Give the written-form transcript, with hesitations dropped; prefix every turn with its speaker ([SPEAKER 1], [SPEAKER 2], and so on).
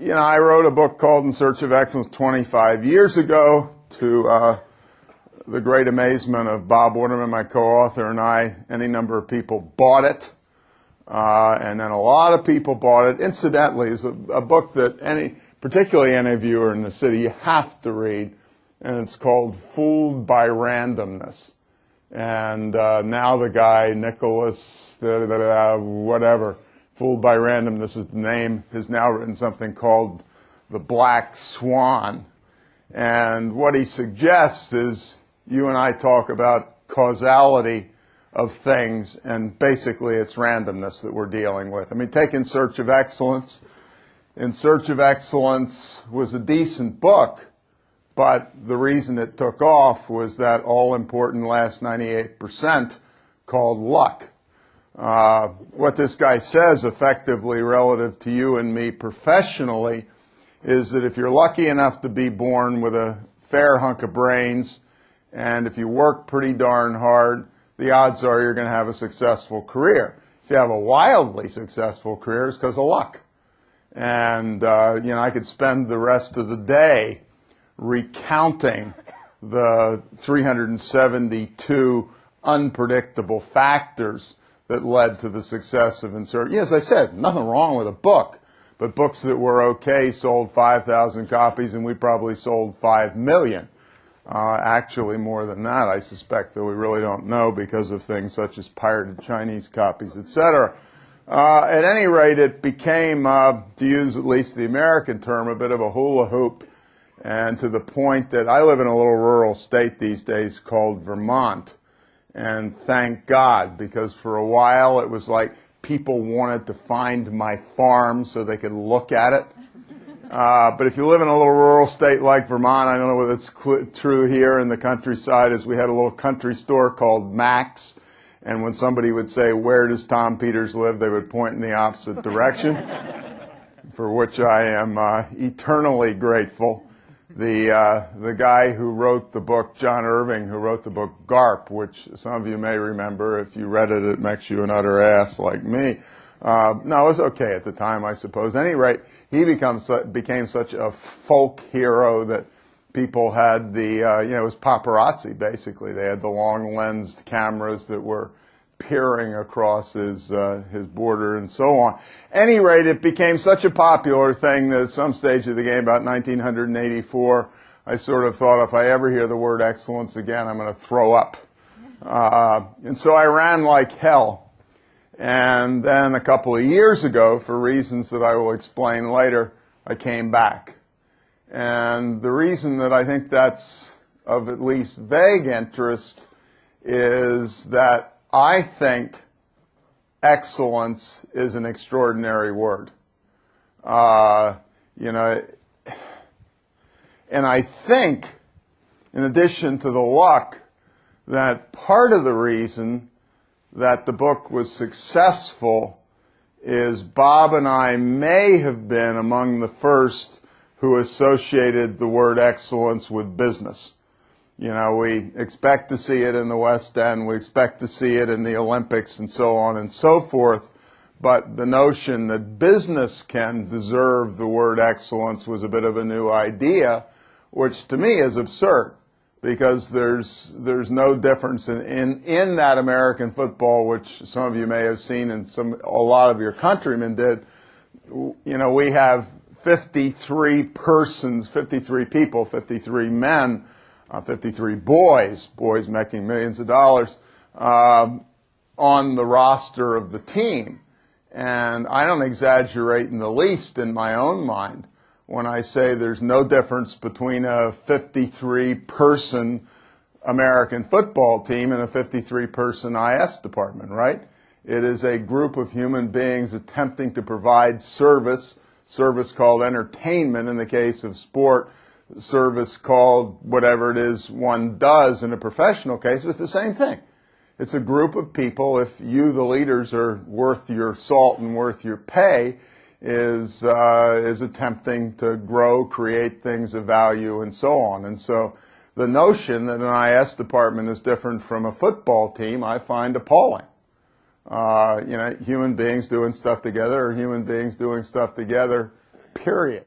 [SPEAKER 1] I wrote a book called In Search of Excellence 25 years ago to the great amazement of Bob Waterman, my co-author, and I. Any number of people bought it, and then a lot of people bought it. Incidentally, it's a book that particularly any of you who are in the city, you have to read, and it's called Fooled by Randomness. And now the guy, Nicholas, whatever, Fooled by Randomness is the name, has now written something called The Black Swan. And what he suggests is you and I talk about causality of things, and basically it's randomness that we're dealing with. I mean, take In Search of Excellence. In Search of Excellence was a decent book, but the reason it took off was that all-important last 98% called luck. What this guy says effectively relative to you and me professionally is that if you're lucky enough to be born with a fair hunk of brains, and if you work pretty darn hard, the odds are you're going to have a successful career. If you have a wildly successful career, it's because of luck. And I could spend the rest of the day recounting the 372 unpredictable factors that led to the success of In Search. As I said, nothing wrong with a book, but books that were okay sold 5,000 copies, and we probably sold 5 million. Actually more than that, I suspect, though we really don't know because of things such as pirated Chinese copies, etc. At any rate, it became, to use at least the American term, a bit of a hula hoop, and to the point that I live in a little rural state these days called Vermont. And thank God, because for a while it was like people wanted to find my farm so they could look at it. But if you live in a little rural state like Vermont, I don't know whether it's true here in the countryside, is we had a little country store called Max. And when somebody would say, "Where does Tom Peters live?" they would point in the opposite direction, for which I am eternally grateful. The guy who wrote the book, John Irving, who wrote the book GARP, which some of you may remember. If you read it, it makes you an utter ass like me. No, it was okay at the time, I suppose. At any rate, he became such a folk hero that people had it was paparazzi, basically. They had the long-lensed cameras that were peering across his border and so on. At any rate, it became such a popular thing that at some stage of the game, about 1984, I sort of thought if I ever hear the word excellence again, I'm going to throw up. And so I ran like hell. And then a couple of years ago, for reasons that I will explain later, I came back. And the reason that I think that's of at least vague interest is that I think excellence is an extraordinary word. And I think, in addition to the luck, that part of the reason that the book was successful is Bob and I may have been among the first who associated the word excellence with business. We expect to see it in the West End, we expect to see it in the Olympics and so on and so forth, but the notion that business can deserve the word excellence was a bit of a new idea, which to me is absurd, because there's no difference in that American football, which some of you may have seen and a lot of your countrymen did. We have 53 persons, 53 people, 53 men, 53 boys making millions of dollars, on the roster of the team. And I don't exaggerate in the least in my own mind when I say there's no difference between a 53-person American football team and a 53-person IS department, right? It is a group of human beings attempting to provide service called entertainment in the case of sport, service called whatever it is one does in a professional case, but it's the same thing. It's a group of people, if you, the leaders, are worth your salt and worth your pay, is attempting to grow, create things of value, and so on. And so the notion that an IS department is different from a football team, I find appalling. Human beings doing stuff together are human beings doing stuff together, period.